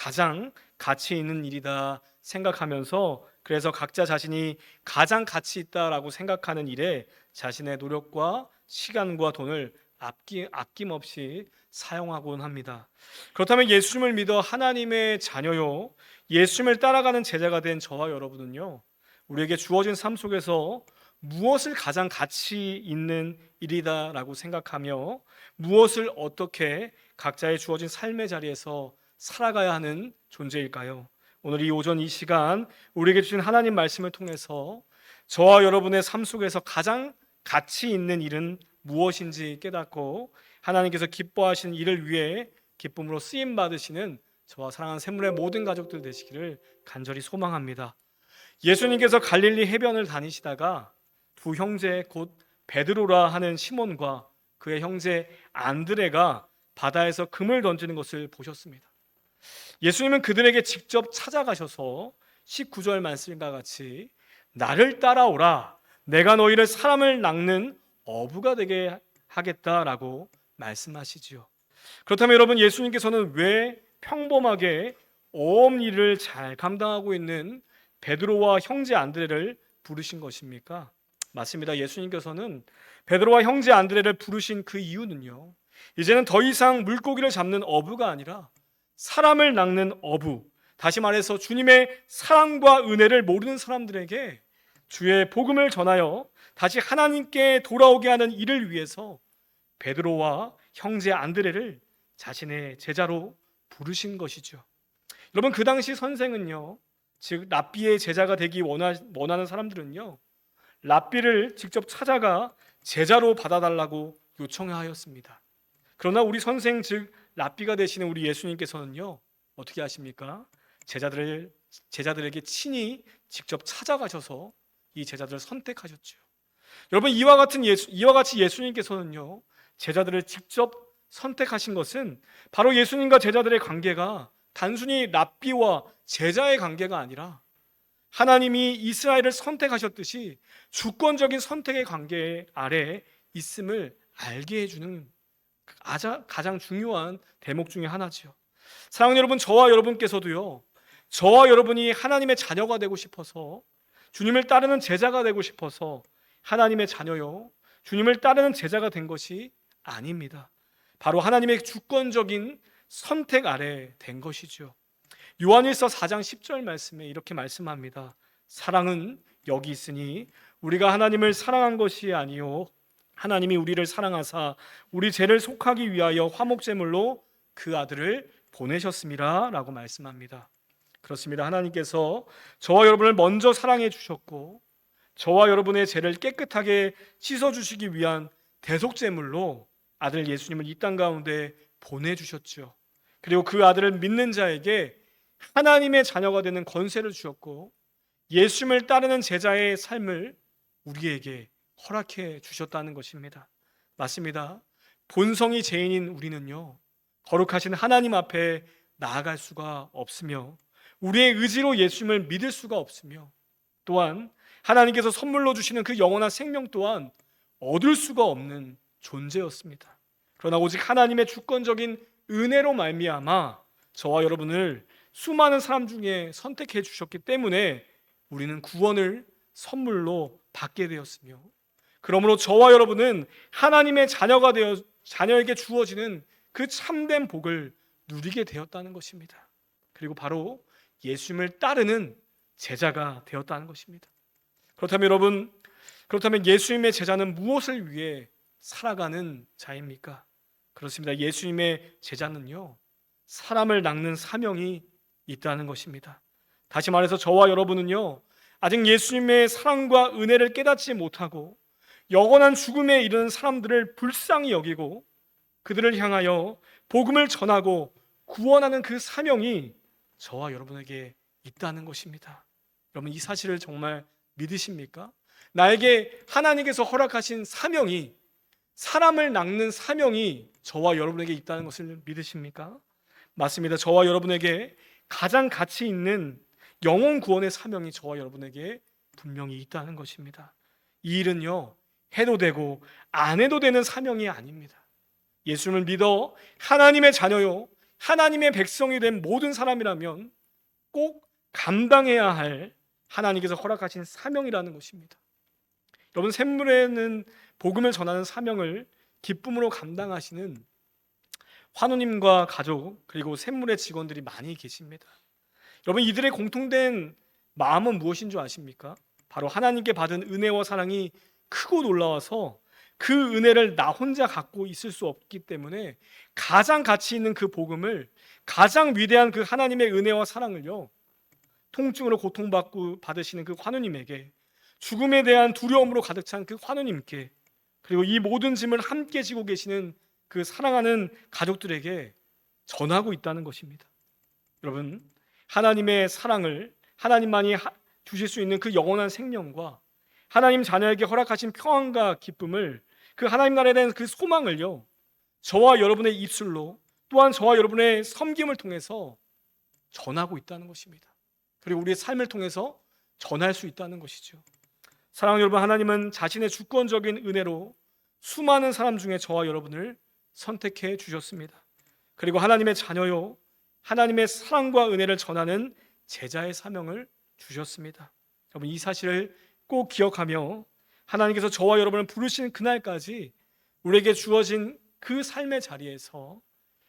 가장 가치 있는 일이다 생각하면서, 그래서 각자 자신이 가장 가치 있다라고 생각하는 일에 자신의 노력과 시간과 돈을 아낌없이 사용하곤 합니다. 그렇다면 예수님을 믿어 하나님의 자녀요, 예수님을 따라가는 제자가 된 저와 여러분은요, 우리에게 주어진 삶 속에서 무엇을 가장 가치 있는 일이다라고 생각하며 무엇을 어떻게 각자의 주어진 삶의 자리에서 살아가야 하는 존재일까요? 오늘 이 오전 이 시간 우리에게 주신 하나님 말씀을 통해서 저와 여러분의 삶 속에서 가장 가치 있는 일은 무엇인지 깨닫고 하나님께서 기뻐하시는 일을 위해 기쁨으로 쓰임 받으시는 저와 사랑하는 샘물의 모든 가족들 되시기를 간절히 소망합니다. 예수님께서 갈릴리 해변을 다니시다가 두 형제 곧 베드로라 하는 시몬과 그의 형제 안드레가 바다에서 금을 던지는 것을 보셨습니다. 예수님은 그들에게 직접 찾아가셔서 19절 말씀과 같이 나를 따라오라, 내가 너희를 사람을 낚는 어부가 되게 하겠다라고 말씀하시지요. 그렇다면 여러분, 예수님께서는 왜 평범하게 어업 일을 잘 감당하고 있는 베드로와 형제 안드레를 부르신 것입니까? 맞습니다. 예수님께서는 베드로와 형제 안드레를 부르신 그 이유는요, 이제는 더 이상 물고기를 잡는 어부가 아니라 사람을 낚는 어부, 다시 말해서 주님의 사랑과 은혜를 모르는 사람들에게 주의 복음을 전하여 다시 하나님께 돌아오게 하는 일을 위해서 베드로와 형제 안드레를 자신의 제자로 부르신 것이죠. 여러분, 그 당시 선생은요, 즉 랍비의 제자가 되기 원하는 사람들은요, 랍비를 직접 찾아가 제자로 받아달라고 요청하였습니다. 그러나 우리 선생, 즉 랍비가 되시는 우리 예수님께서는요, 어떻게 하십니까? 제자들에게 친히 직접 찾아가셔서 이 제자들을 선택하셨죠. 여러분, 이와 같이 예수님께서는요, 제자들을 직접 선택하신 것은 바로 예수님과 제자들의 관계가 단순히 랍비와 제자의 관계가 아니라 하나님이 이스라엘을 선택하셨듯이 주권적인 선택의 관계 아래 있음을 알게 해주는 가장 중요한 대목 중에 하나죠. 사랑하는 여러분, 저와 여러분께서도요, 저와 여러분이 하나님의 자녀가 되고 싶어서, 주님을 따르는 제자가 되고 싶어서 하나님의 자녀요, 주님을 따르는 제자가 된 것이 아닙니다. 바로 하나님의 주권적인 선택 아래 된 것이죠. 요한일서 4장 10절 말씀에 이렇게 말씀합니다. 사랑은 여기 있으니 우리가 하나님을 사랑한 것이 아니요 하나님이 우리를 사랑하사 우리 죄를 속하기 위하여 화목제물로 그 아들을 보내셨습니다 라고 말씀합니다. 그렇습니다. 하나님께서 저와 여러분을 먼저 사랑해 주셨고 저와 여러분의 죄를 깨끗하게 씻어주시기 위한 대속제물로 아들 예수님을 이 땅 가운데 보내주셨죠. 그리고 그 아들을 믿는 자에게 하나님의 자녀가 되는 권세를 주셨고 예수님을 따르는 제자의 삶을 우리에게 허락해 주셨다는 것입니다. 맞습니다. 본성이 죄인인 우리는요, 거룩하신 하나님 앞에 나아갈 수가 없으며 우리의 의지로 예수님을 믿을 수가 없으며 또한 하나님께서 선물로 주시는 그 영원한 생명 또한 얻을 수가 없는 존재였습니다. 그러나 오직 하나님의 주권적인 은혜로 말미암아 저와 여러분을 수많은 사람 중에 선택해 주셨기 때문에 우리는 구원을 선물로 받게 되었으며, 그러므로 저와 여러분은 하나님의 자녀가 되어 자녀에게 주어지는 그 참된 복을 누리게 되었다는 것입니다. 그리고 바로 예수님을 따르는 제자가 되었다는 것입니다. 그렇다면 예수님의 제자는 무엇을 위해 살아가는 자입니까? 그렇습니다. 예수님의 제자는요, 사람을 낚는 사명이 있다는 것입니다. 다시 말해서 저와 여러분은요, 아직 예수님의 사랑과 은혜를 깨닫지 못하고 영원한 죽음에 이르는 사람들을 불쌍히 여기고 그들을 향하여 복음을 전하고 구원하는 그 사명이 저와 여러분에게 있다는 것입니다. 여러분, 이 사실을 정말 믿으십니까? 나에게 하나님께서 허락하신 사명이, 사람을 낚는 사명이 저와 여러분에게 있다는 것을 믿으십니까? 맞습니다. 저와 여러분에게 가장 가치 있는 영혼 구원의 사명이 저와 여러분에게 분명히 있다는 것입니다. 이 일은요, 해도 되고 안 해도 되는 사명이 아닙니다. 예수님을 믿어 하나님의 자녀요, 하나님의 백성이 된 모든 사람이라면 꼭 감당해야 할 하나님께서 허락하신 사명이라는 것입니다. 여러분, 샘물에는 복음을 전하는 사명을 기쁨으로 감당하시는 환우님과 가족 그리고 샘물의 직원들이 많이 계십니다. 여러분, 이들의 공통된 마음은 무엇인 줄 아십니까? 바로 하나님께 받은 은혜와 사랑이 크고 놀라워서 그 은혜를 나 혼자 갖고 있을 수 없기 때문에 가장 가치 있는 그 복음을, 가장 위대한 그 하나님의 은혜와 사랑을요, 통증으로 고통받고 받으시는 그 환우님에게, 죽음에 대한 두려움으로 가득 찬 그 환우님께, 그리고 이 모든 짐을 함께 지고 계시는 그 사랑하는 가족들에게 전하고 있다는 것입니다. 여러분, 하나님의 사랑을, 하나님만이 주실 수 있는 그 영원한 생명과 하나님 자녀에게 허락하신 평안과 기쁨을, 그 하나님 나라에 대한 그 소망을요, 저와 여러분의 입술로, 또한 저와 여러분의 섬김을 통해서 전하고 있다는 것입니다. 그리고 우리의 삶을 통해서 전할 수 있다는 것이죠. 사랑하는 여러분, 하나님은 자신의 주권적인 은혜로 수많은 사람 중에 저와 여러분을 선택해 주셨습니다. 그리고 하나님의 자녀요, 하나님의 사랑과 은혜를 전하는 제자의 사명을 주셨습니다. 여러분, 이 사실을 꼭 기억하며 하나님께서 저와 여러분을 부르신 그날까지 우리에게 주어진 그 삶의 자리에서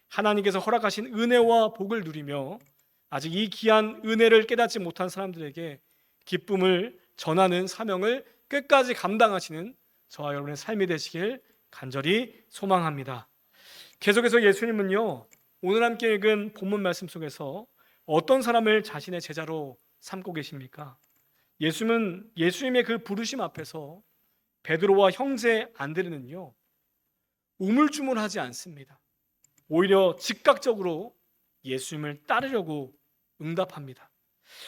하나님께서 허락하신 은혜와 복을 누리며 아직 이 귀한 은혜를 깨닫지 못한 사람들에게 기쁨을 전하는 사명을 끝까지 감당하시는 저와 여러분의 삶이 되시길 간절히 소망합니다. 계속해서 예수님은요, 오늘 함께 읽은 본문 말씀 속에서 어떤 사람을 자신의 제자로 삼고 계십니까? 예수님의 그 부르심 앞에서 베드로와 형제 안드레는요, 우물쭈물하지 않습니다. 오히려 즉각적으로 예수님을 따르려고 응답합니다.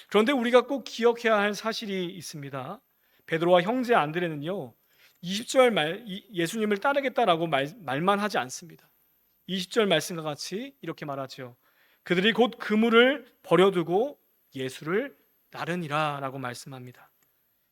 그런데 우리가 꼭 기억해야 할 사실이 있습니다. 베드로와 형제 안드레는요, 20절 예수님을 따르겠다라고 말만 하지 않습니다. 20절 말씀과 같이 이렇게 말하죠. 그들이 곧 그물을 버려두고 예수를 따르니라 라고 말씀합니다.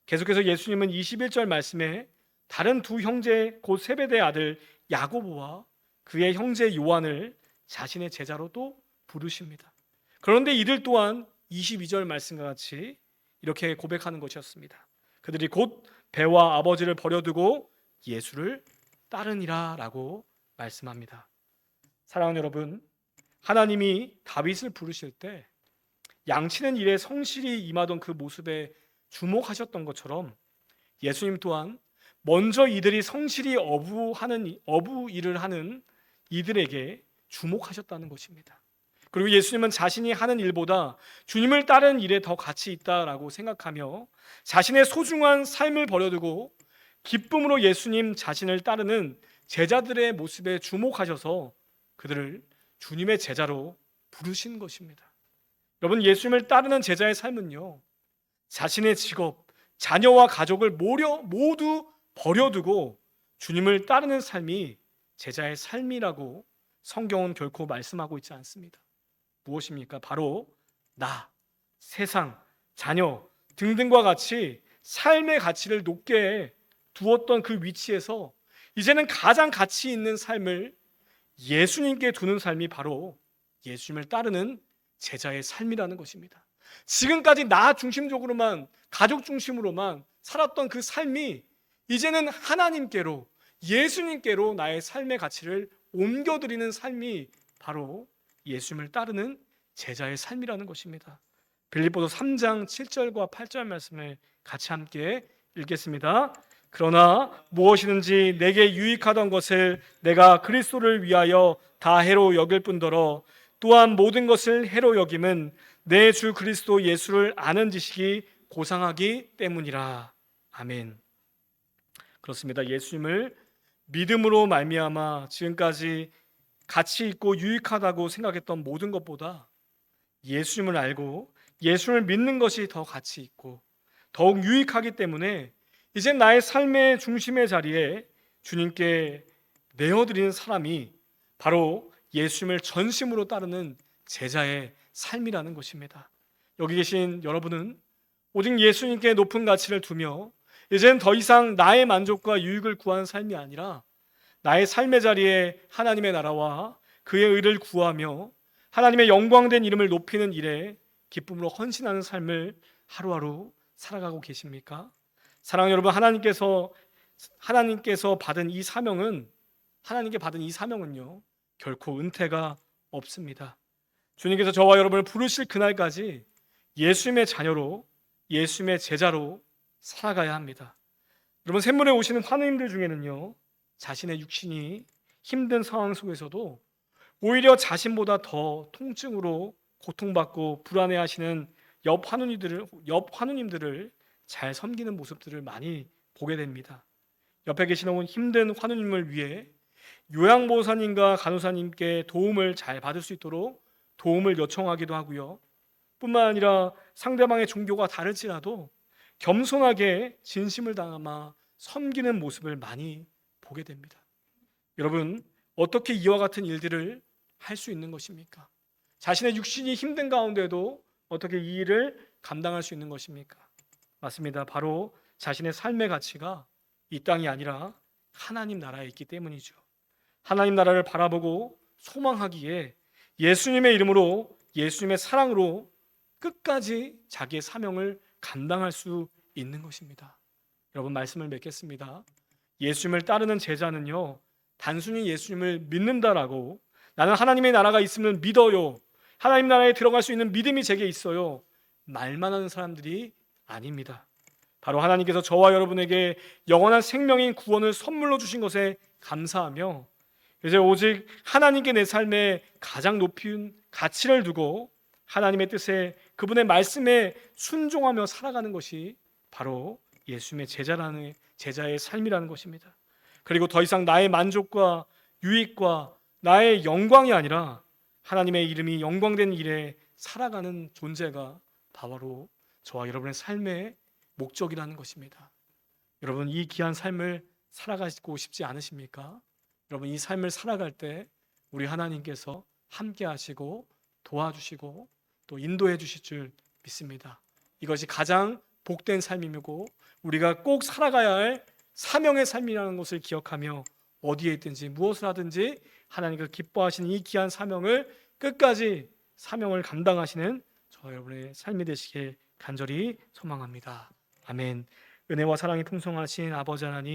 계속해서 예수님은 21절 말씀에 다른 두 형제, 곧 세베대의 아들 야고보와 그의 형제 요한을 자신의 제자로 또 부르십니다. 그런데 이들 또한 22절 말씀과 같이 이렇게 고백하는 것이었습니다. 그들이 곧 배와 아버지를 버려두고 예수를 따르니라 라고 말씀합니다. 사랑하는 여러분, 하나님이 다윗을 부르실 때 양치는 일에 성실히 임하던 그 모습에 주목하셨던 것처럼 예수님 또한 먼저 이들이 성실히 어부 일을 하는 이들에게 주목하셨다는 것입니다. 그리고 예수님은 자신이 하는 일보다 주님을 따르는 일에 더 가치 있다라고 생각하며 자신의 소중한 삶을 버려두고 기쁨으로 예수님 자신을 따르는 제자들의 모습에 주목하셔서 그들을 주님의 제자로 부르신 것입니다. 여러분, 예수님을 따르는 제자의 삶은요, 자신의 직업, 자녀와 가족을 모두 버려두고 주님을 따르는 삶이 제자의 삶이라고 성경은 결코 말씀하고 있지 않습니다. 무엇입니까? 바로 나, 세상, 자녀 등등과 같이 삶의 가치를 높게 두었던 그 위치에서 이제는 가장 가치 있는 삶을 예수님께 두는 삶이 바로 예수님을 따르는 제자의 삶이라는 것입니다. 지금까지 나 중심적으로만, 가족 중심으로만 살았던 그 삶이 이제는 하나님께로, 예수님께로 나의 삶의 가치를 옮겨드리는 삶이 바로 예수님을 따르는 제자의 삶이라는 것입니다. 빌립보서 3장 7절과 8절 말씀을 같이 함께 읽겠습니다. 그러나 무엇이든지 내게 유익하던 것을 내가 그리스도를 위하여 다 해로 여길 뿐더러 또한 모든 것을 해로 여김은 내 주 그리스도 예수를 아는 지식이 고상하기 때문이라. 아멘. 그렇습니다. 예수님을 믿음으로 말미암아 지금까지 가치 있고 유익하다고 생각했던 모든 것보다 예수님을 알고 예수님을 믿는 것이 더 가치 있고 더욱 유익하기 때문에 이제 나의 삶의 중심의 자리에 주님께 내어드리는 사람이 바로 예수님을 전심으로 따르는 제자의 삶이라는 것입니다. 여기 계신 여러분은 오직 예수님께 높은 가치를 두며 이제는 더 이상 나의 만족과 유익을 구하는 삶이 아니라 나의 삶의 자리에 하나님의 나라와 그의 의를 구하며 하나님의 영광된 이름을 높이는 일에 기쁨으로 헌신하는 삶을 하루하루 살아가고 계십니까? 사랑하는 여러분, 하나님께 받은 이 사명은요 결코 은퇴가 없습니다. 주님께서 저와 여러분을 부르실 그날까지 예수님의 자녀로, 예수님의 제자로 살아가야 합니다. 여러분, 샘물에 오시는 환우님들 중에는요 자신의 육신이 힘든 상황 속에서도 오히려 자신보다 더 통증으로 고통받고 불안해하시는 옆 환우님들을 잘 섬기는 모습들을 많이 보게 됩니다. 옆에 계시는 힘든 환우님을 위해 요양보호사님과 간호사님께 도움을 잘 받을 수 있도록 도움을 요청하기도 하고요. 뿐만 아니라 상대방의 종교가 다를지라도 겸손하게 진심을 담아 섬기는 모습을 많이 보게 됩니다. 여러분, 어떻게 이와 같은 일들을 할 수 있는 것입니까? 자신의 육신이 힘든 가운데도 어떻게 이 일을 감당할 수 있는 것입니까? 맞습니다. 바로 자신의 삶의 가치가 이 땅이 아니라 하나님 나라에 있기 때문이죠. 하나님 나라를 바라보고 소망하기에 예수님의 이름으로, 예수님의 사랑으로 끝까지 자기의 사명을 감당할 수 있는 것입니다. 여러분, 말씀을 맺겠습니다. 예수님을 따르는 제자는요 단순히 예수님을 믿는다라고, 나는 하나님의 나라가 있으면 믿어요, 하나님 나라에 들어갈 수 있는 믿음이 제게 있어요, 말만 하는 사람들이 아닙니다. 바로 하나님께서 저와 여러분에게 영원한 생명인 구원을 선물로 주신 것에 감사하며 이제 오직 하나님께 내 삶에 가장 높은 가치를 두고 하나님의 뜻에, 그분의 말씀에 순종하며 살아가는 것이 바로 예수님의 제자의 삶이라는 것입니다. 그리고 더 이상 나의 만족과 유익과 나의 영광이 아니라 하나님의 이름이 영광된 일에 살아가는 존재가 바로 저와 여러분의 삶의 목적이라는 것입니다. 여러분, 이 귀한 삶을 살아가고 싶지 않으십니까? 여러분, 이 삶을 살아갈 때 우리 하나님께서 함께 하시고 도와주시고 또 인도해 주실 줄 믿습니다. 이것이 가장 복된 삶이고 우리가 꼭 살아가야 할 사명의 삶이라는 것을 기억하며 어디에 있든지 무엇을 하든지 하나님께서 기뻐하시는 이 귀한 사명을 끝까지 사명을 감당하시는 저 여러분의 삶이 되시길 간절히 소망합니다. 아멘. 은혜와 사랑이 풍성하신 아버지 하나님,